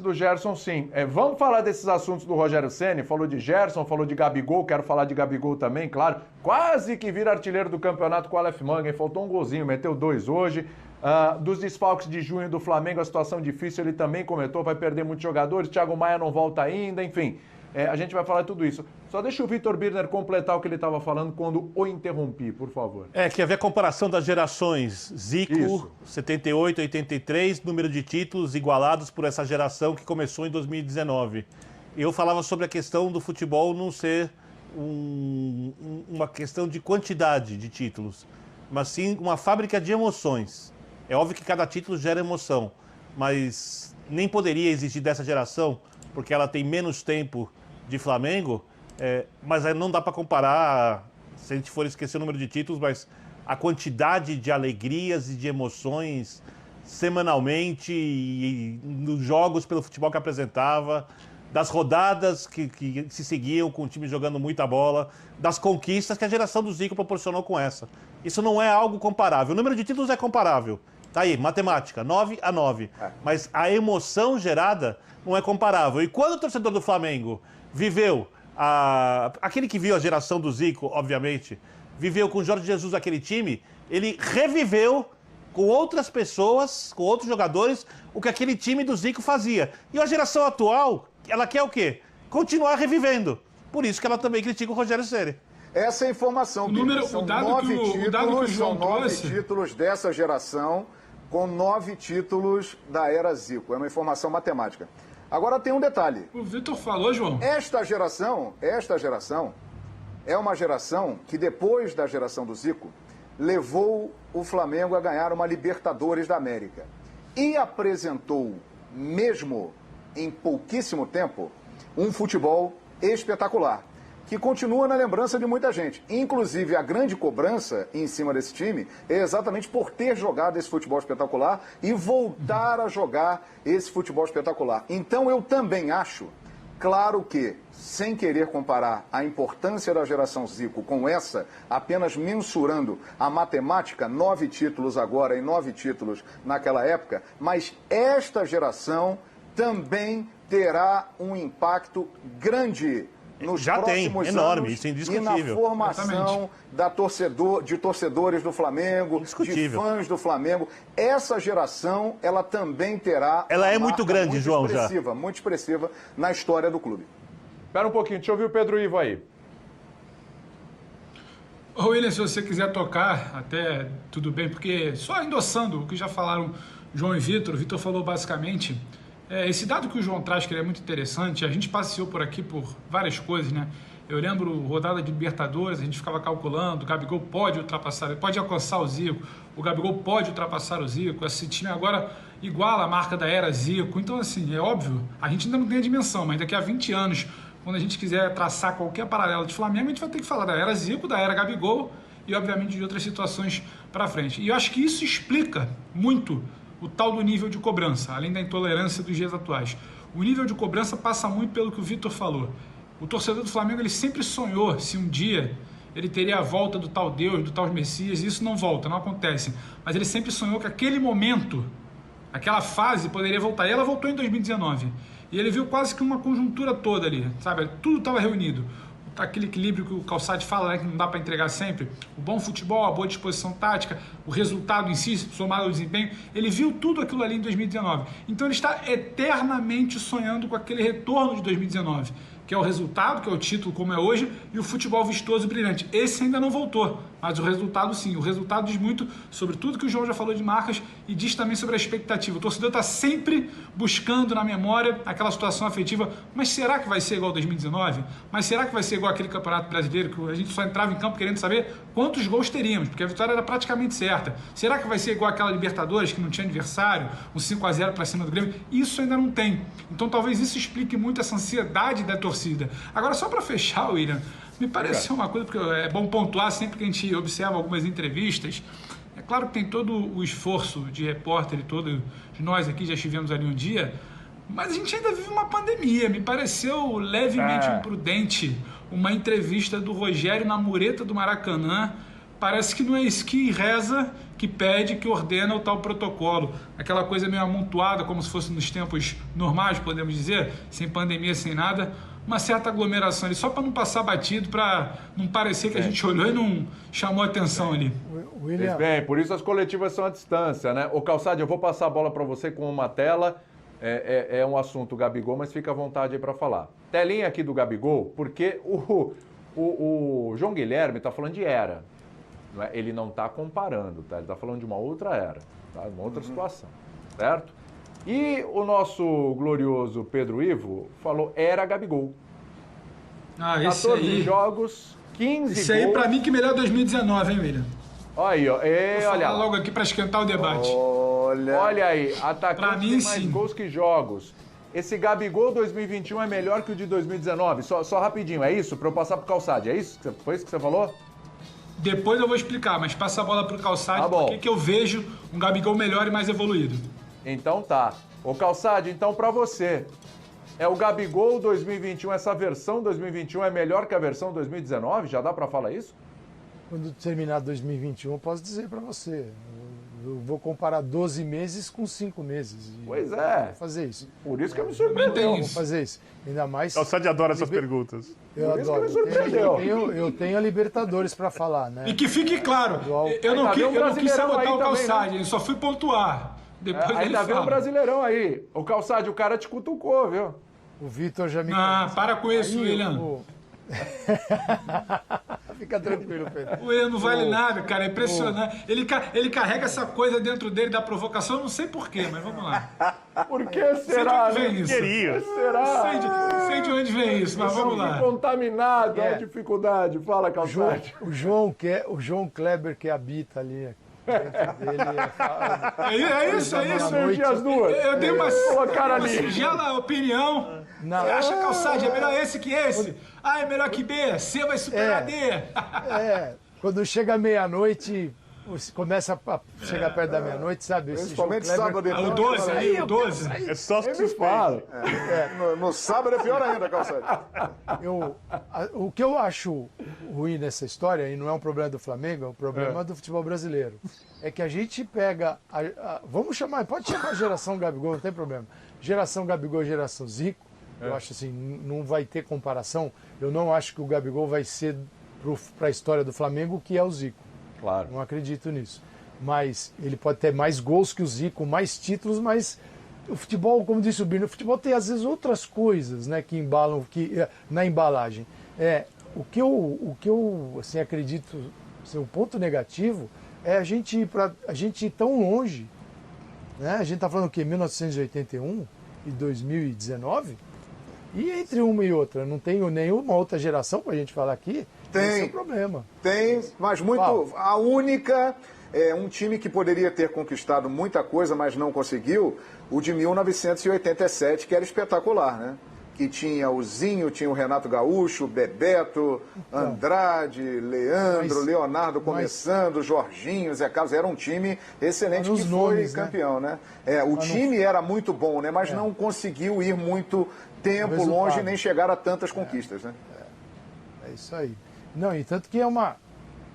Do Gerson, sim. Vamos falar desses assuntos do Rogério Ceni. Falou de Gerson, falou de Gabigol, quero falar de Gabigol também, claro. Quase que vira artilheiro do campeonato com o Aleph Manga, hein? Faltou um golzinho, meteu 2 hoje. Dos desfalques de junho do Flamengo, a situação difícil, ele também comentou, vai perder muitos jogadores, Thiago Maia não volta ainda, enfim. A gente vai falar de tudo isso. Só deixa o Vitor Birner completar o que ele estava falando quando o interrompi, por favor. Que havia comparação das gerações Zico, isso. 78, 83, número de títulos igualados por essa geração que começou em 2019. Eu falava sobre a questão do futebol não ser uma questão de quantidade de títulos, mas sim uma fábrica de emoções. É óbvio que cada título gera emoção, mas nem poderia exigir dessa geração, porque ela tem menos tempo de Flamengo, mas não dá para comparar, se a gente for esquecer o número de títulos, mas a quantidade de alegrias e de emoções semanalmente e nos jogos pelo futebol que apresentava, das rodadas que se seguiam com o time jogando muita bola, das conquistas que a geração do Zico proporcionou com essa. Isso não é algo comparável. O número de títulos é comparável. Tá aí, matemática, 9-9. Mas a emoção gerada não é comparável. E quando o torcedor do Flamengo viveu, aquele que viu a geração do Zico, obviamente, viveu com o Jorge Jesus aquele time, ele reviveu com outras pessoas, com outros jogadores, o que aquele time do Zico fazia. E a geração atual, ela quer o quê? Continuar revivendo. Por isso que ela também critica o Rogério Ceni. Essa é a informação. O dado que o João trouxe... 9 títulos dessa geração, com 9 títulos da era Zico. É uma informação matemática. Agora tem um detalhe. O Vitor falou, João. Esta geração é uma geração que, depois da geração do Zico, levou o Flamengo a ganhar uma Libertadores da América. E apresentou, mesmo em pouquíssimo tempo, um futebol espetacular, que continua na lembrança de muita gente. Inclusive, a grande cobrança em cima desse time é exatamente por ter jogado esse futebol espetacular e voltar a jogar esse futebol espetacular. Então, eu também acho, claro que, sem querer comparar a importância da geração Zico com essa, apenas mensurando a matemática, 9 títulos agora e 9 títulos naquela época, mas esta geração também terá um impacto grande nos já próximos tem, enorme, anos, isso é indiscutível. e na formação de torcedores do Flamengo, de fãs do Flamengo. Essa geração, ela também terá... Ela é muito grande, muito João, já. Muito expressiva na história do clube. Espera um pouquinho, deixa eu ouvir o Pedro Ivo aí. Ô, William, se você quiser tocar, até tudo bem, porque só endossando o que já falaram João e Vitor, o Vitor falou basicamente... esse dado que o João traz, que ele é muito interessante, a gente passeou por aqui por várias coisas, né? Eu lembro rodada de Libertadores, a gente ficava calculando, o Gabigol pode ultrapassar, pode alcançar o Zico, o Gabigol pode ultrapassar o Zico, esse time agora iguala a marca da era Zico. Então, assim, é óbvio, a gente ainda não tem a dimensão, mas daqui a 20 anos, quando a gente quiser traçar qualquer paralelo de Flamengo, a gente vai ter que falar da era Zico, da era Gabigol e, obviamente, de outras situações para frente. E eu acho que isso explica muito o tal do nível de cobrança, além da intolerância dos dias atuais. O nível de cobrança passa muito pelo que o Vitor falou. O torcedor do Flamengo, ele sempre sonhou se um dia ele teria a volta do tal Deus, do tal Messias, e isso não volta, não acontece. Mas ele sempre sonhou que aquele momento, aquela fase poderia voltar. E ela voltou em 2019. E ele viu quase que uma conjuntura toda ali, sabe? Tudo estava reunido. Aquele equilíbrio que o Calçade fala, né, que não dá para entregar sempre, o bom futebol, a boa disposição tática, o resultado em si, somado ao desempenho, ele viu tudo aquilo ali em 2019. Então ele está eternamente sonhando com aquele retorno de 2019, que é o resultado, que é o título como é hoje, e o futebol vistoso e brilhante. Esse ainda não voltou, mas o resultado sim. O resultado diz muito sobre tudo que o João já falou de marcas e diz também sobre a expectativa. O torcedor está sempre buscando na memória aquela situação afetiva. Mas será que vai ser igual 2019? Mas será que vai ser igual aquele Campeonato Brasileiro que a gente só entrava em campo querendo saber quantos gols teríamos, porque a vitória era praticamente certa? Será que vai ser igual aquela Libertadores que não tinha adversário, um 5-0 para cima do Grêmio? Isso ainda não tem. Então talvez isso explique muito essa ansiedade da torcida. Agora, só para fechar, William, me pareceu uma coisa, porque é bom pontuar sempre que a gente observa algumas entrevistas. É claro que tem todo o esforço de repórter e todos nós aqui já estivemos ali um dia, mas a gente ainda vive uma pandemia. Me pareceu levemente imprudente uma entrevista do Rogério na mureta do Maracanã, parece que não é isso que reza, que pede, que ordena o tal protocolo. Aquela coisa meio amontoada, como se fosse nos tempos normais, podemos dizer, sem pandemia, sem nada, uma certa aglomeração ali, só para não passar batido, para não parecer que a gente olhou e não chamou atenção ali. William. Bem, por isso as coletivas são à distância, né? Ô, Calçade, eu vou passar a bola para você com uma tela. É um assunto Gabigol, mas fica à vontade aí para falar. Telinha aqui do Gabigol, porque o João Guilherme está falando de era. Não é? Ele não está comparando, tá? Ele está falando de uma outra era, tá? Uma outra situação, certo? E o nosso glorioso Pedro Ivo falou era Gabigol. 14 jogos, 15 gols. Isso aí, para mim, que melhor 2019, hein, William? Olha aí, ó. Vou olha falar logo aqui para esquentar o debate. Olha aí, atacante mim, tem mais sim. gols que jogos. Esse Gabigol 2021 é melhor que o de 2019? Só rapidinho, é isso? Para eu passar pro Calçade, é isso? Foi isso que você falou? Depois eu vou explicar, mas passa a bola pro Calçade, Tá bom. porque que eu vejo um Gabigol melhor e mais evoluído. Então tá. Ô Calçade, então pra você, é o Gabigol 2021, essa versão 2021 é melhor que a versão 2019? Já dá pra falar isso? Quando terminar 2021, eu posso dizer para você. Eu vou comparar 12 meses com 5 meses. Pois é. Vou fazer isso. Por isso que eu me surpreendeu. Vou fazer isso. Ainda mais... Calçade adora essas perguntas. Eu Por isso adoro. que me surpreendeu. Eu tenho a Libertadores para falar, né? E que fique claro, eu não quis sabotar o Calçade, eu só fui pontuar. Depois ele Ainda vem um Brasileirão aí. Ô Calçade, o cara te cutucou, viu? O Vitor já me... para com isso, William. Fica tranquilo, Pedro. O William não vale nada, cara, é impressionante. Ele carrega essa coisa dentro dele da provocação, eu não sei porquê, mas vamos lá. Por que será? Sei de onde vem isso. Queria. Será? Sei de onde vem isso, mas vamos lá. Contaminado, a dificuldade. Fala, Calçade. O João Kleber que habita ali. É isso. As duas. Eu dei uma singela opinião. Não. Você acha, Calçade, é melhor esse que esse? É melhor que B. C vai superar D. Quando chega meia-noite, começa a chegar perto da meia-noite, sabe? Principalmente sábado e O 12 aí, o 12. É só Ele fala. No sábado é pior ainda, Calçade. O que eu acho ruim nessa história, e não é um problema do Flamengo, é um problema do futebol brasileiro, é que a gente pega, vamos chamar, pode chamar geração Gabigol, não tem problema. Geração Gabigol e geração Zico, eu acho assim, não vai ter comparação. Eu não acho que o Gabigol vai ser para a história do Flamengo o que é o Zico. Claro. Não acredito nisso. Mas ele pode ter mais gols que o Zico, mais títulos, mas o futebol, como disse o Bino, o futebol tem às vezes outras coisas, né, que embalam na embalagem. O que eu assim, acredito ser um ponto negativo é a gente ir tão longe. Né? A gente está falando o quê? 1981 e 2019? E entre uma e outra, não tenho nenhuma outra geração para a gente falar aqui. Esse é o problema. Tem, mas muito. A única, um time que poderia ter conquistado muita coisa, mas não conseguiu, o de 1987, que era espetacular, né? Que tinha o Zinho, tinha o Renato Gaúcho, Bebeto, Andrade, Leandro, Leonardo começando, Jorginho, Zé Carlos. Era um time excelente que foi campeão, né? O time era muito bom, né? Mas não conseguiu ir muito tempo longe nem chegar a tantas conquistas, né? É isso aí. Não, e tanto que é uma...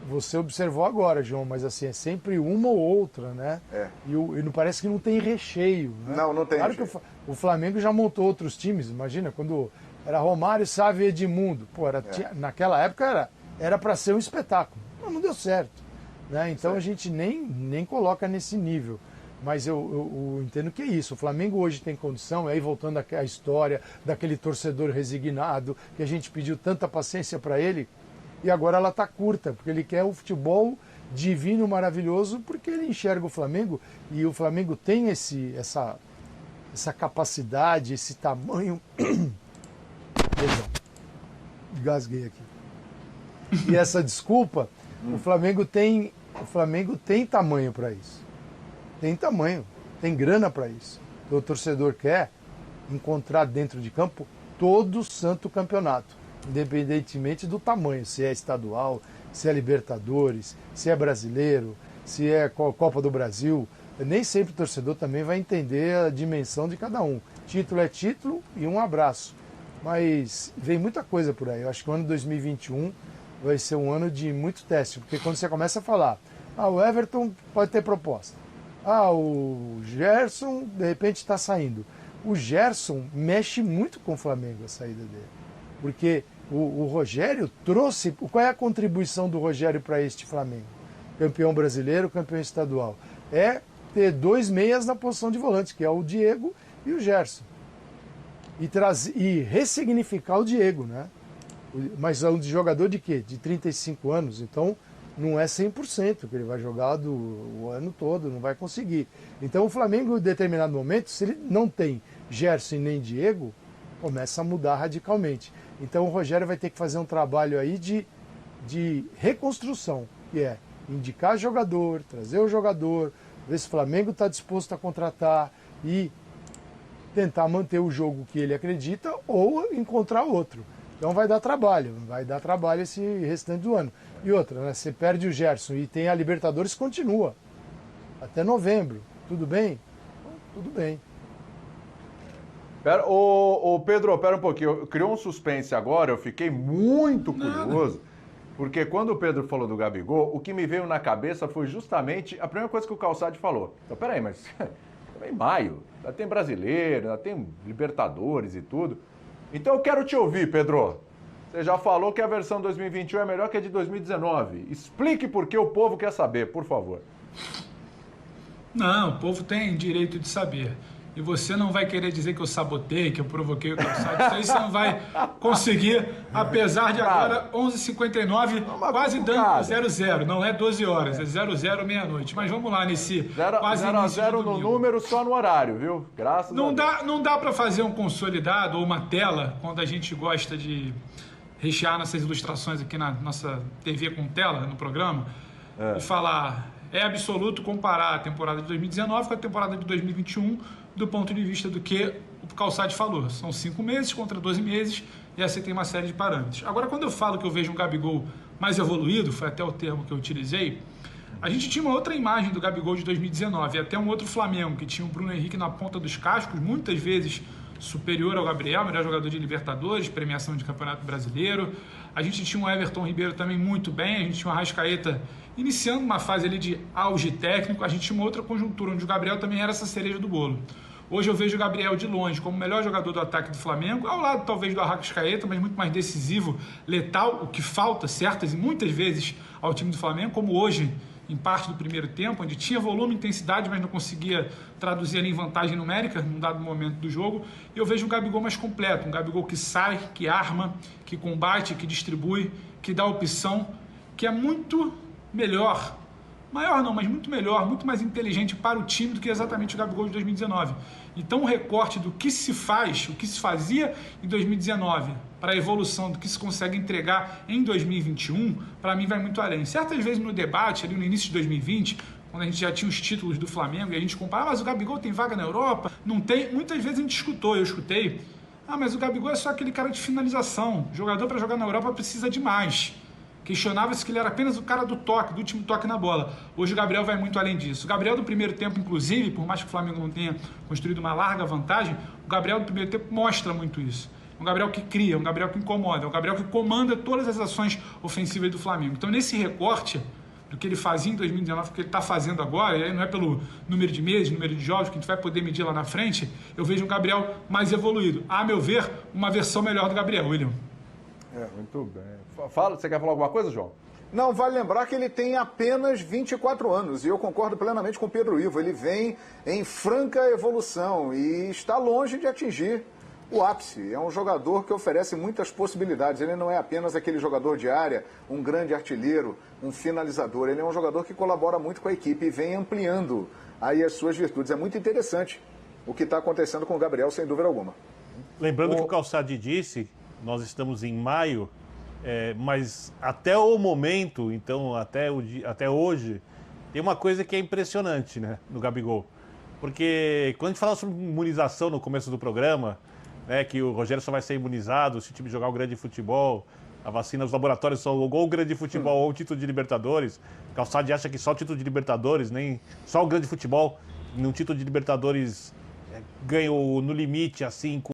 Você observou agora, João, mas assim, é sempre uma ou outra, né? E não parece que não tem recheio. Né? Não tem recheio. Que o Flamengo já montou outros times, imagina, quando era Romário, Sávio e Edmundo. Pô, naquela época era para ser um espetáculo. Não deu certo. Né? Então a gente nem coloca nesse nível. Mas eu entendo que é isso. O Flamengo hoje tem condição, aí voltando à história daquele torcedor resignado, que a gente pediu tanta paciência para ele, e agora ela está curta, porque ele quer o futebol divino, maravilhoso, porque ele enxerga o Flamengo, e o Flamengo tem essa capacidade, esse tamanho... Perdão, gasguei aqui. E essa desculpa, o Flamengo tem tamanho para isso. Tem tamanho, tem grana para isso. Então, o torcedor quer encontrar dentro de campo todo o santo campeonato, independentemente do tamanho, se é estadual, se é Libertadores, se é brasileiro, se é Copa do Brasil. Nem sempre o torcedor também vai entender a dimensão de cada um. Título é título e um abraço. Mas vem muita coisa por aí. Eu acho que o ano 2021 vai ser um ano de muito teste, porque quando você começa a falar, o Everton pode ter proposta, o Gerson de repente está saindo. O Gerson mexe muito com o Flamengo, a saída dele, porque o Rogério trouxe... Qual é a contribuição do Rogério para este Flamengo? Campeão brasileiro, campeão estadual. É ter 2 meias na posição de volante, que é o Diego e o Gerson. E ressignificar o Diego, né? Mas é um jogador de quê? De 35 anos, então não é 100% que ele vai jogar o ano todo, não vai conseguir. Então o Flamengo, em determinado momento, se ele não tem Gerson nem Diego, começa a mudar radicalmente. Então o Rogério vai ter que fazer um trabalho aí de reconstrução, que é indicar jogador, trazer o jogador, ver se o Flamengo está disposto a contratar e tentar manter o jogo que ele acredita ou encontrar outro. Então vai dar trabalho esse restante do ano. E outra, né, você perde o Gerson e tem a Libertadores, continua até novembro. Tudo bem? Tudo bem. Pedro, pera um pouquinho. Criou um suspense agora, eu fiquei muito curioso, porque quando o Pedro falou do Gabigol, o que me veio na cabeça foi justamente a primeira coisa que o Calçade falou. Então, peraí, mas em maio, já tem brasileiro, já tem Libertadores e tudo. Então eu quero te ouvir, Pedro. Você já falou que a versão 2021 é melhor que a de 2019. Explique por que o povo quer saber, por favor. Não, o povo tem direito de saber. E você não vai querer dizer que eu sabotei, que eu provoquei o Calçado. Isso aí você não vai conseguir, apesar de agora 11h59, quase dando 0-0. Não é 12 horas, é 0-0 meia-noite. Mas vamos lá nesse quase 0-0 no número, só no horário, viu? Graças a Deus. Não dá para fazer um consolidado ou uma tela, quando a gente gosta de rechear nessas ilustrações aqui na nossa TV com tela, no programa, e falar... É absoluto comparar a temporada de 2019 com a temporada de 2021 do ponto de vista do que o Calçade falou. São 5 meses contra 12 meses e assim tem uma série de parâmetros. Agora, quando eu falo que eu vejo um Gabigol mais evoluído, foi até o termo que eu utilizei, a gente tinha uma outra imagem do Gabigol de 2019, até um outro Flamengo, que tinha o Bruno Henrique na ponta dos cascos, muitas vezes superior ao Gabriel, melhor jogador de Libertadores, premiação de Campeonato Brasileiro. A gente tinha um Everton Ribeiro também muito bem, a gente tinha um Arrascaeta iniciando uma fase ali de auge técnico, a gente tinha uma outra conjuntura onde o Gabriel também era essa cereja do bolo. Hoje eu vejo o Gabriel de longe como o melhor jogador do ataque do Flamengo, ao lado talvez do Arrascaeta, mas muito mais decisivo, letal, o que falta certas e muitas vezes ao time do Flamengo, como hoje em parte do primeiro tempo, onde tinha volume e intensidade, mas não conseguia traduzir ali em vantagem numérica num dado momento do jogo. E eu vejo um Gabigol mais completo, um Gabigol que sai, que arma, que combate, que distribui, que dá opção, que é muito melhor, maior não, mas muito melhor, muito mais inteligente para o time do que exatamente o Gabigol de 2019. Então o recorte do que se faz, o que se fazia em 2019 para a evolução do que se consegue entregar em 2021, para mim vai muito além. Certas vezes no debate, ali no início de 2020, quando a gente já tinha os títulos do Flamengo e a gente comparava, mas o Gabigol tem vaga na Europa? Não tem? Muitas vezes a gente escutou, eu escutei, mas o Gabigol é só aquele cara de finalização, o jogador para jogar na Europa precisa de mais. Questionava-se que ele era apenas o cara do toque, do último toque na bola. Hoje o Gabriel vai muito além disso. O Gabriel do primeiro tempo, inclusive, por mais que o Flamengo não tenha construído uma larga vantagem, o Gabriel do primeiro tempo mostra muito isso. Um Gabriel que cria, um Gabriel que incomoda, um Gabriel que comanda todas as ações ofensivas do Flamengo. Então, nesse recorte do que ele fazia em 2019, do que ele está fazendo agora, e aí não é pelo número de meses, número de jogos, que a gente vai poder medir lá na frente, eu vejo um Gabriel mais evoluído. A meu ver, uma versão melhor do Gabriel, William. Muito bem. Fala, você quer falar alguma coisa, João? Não, vale lembrar que ele tem apenas 24 anos e eu concordo plenamente com o Pedro Ivo. Ele vem em franca evolução e está longe de atingir o ápice. É um jogador que oferece muitas possibilidades. Ele não é apenas aquele jogador de área, um grande artilheiro, um finalizador. Ele é um jogador que colabora muito com a equipe e vem ampliando aí as suas virtudes. É muito interessante o que está acontecendo com o Gabriel, sem dúvida alguma. Lembrando que o Calçade disse, nós estamos em maio, mas até o momento, então até hoje, tem uma coisa que é impressionante, né, no Gabigol. Porque quando a gente fala sobre imunização no começo do programa, que o Rogério só vai ser imunizado se o time jogar o grande futebol, a vacina, os laboratórios são ou o grande futebol ou o título de Libertadores. Calçade acha que só o título de Libertadores, nem só o grande futebol, num título de Libertadores ganhou no limite, assim,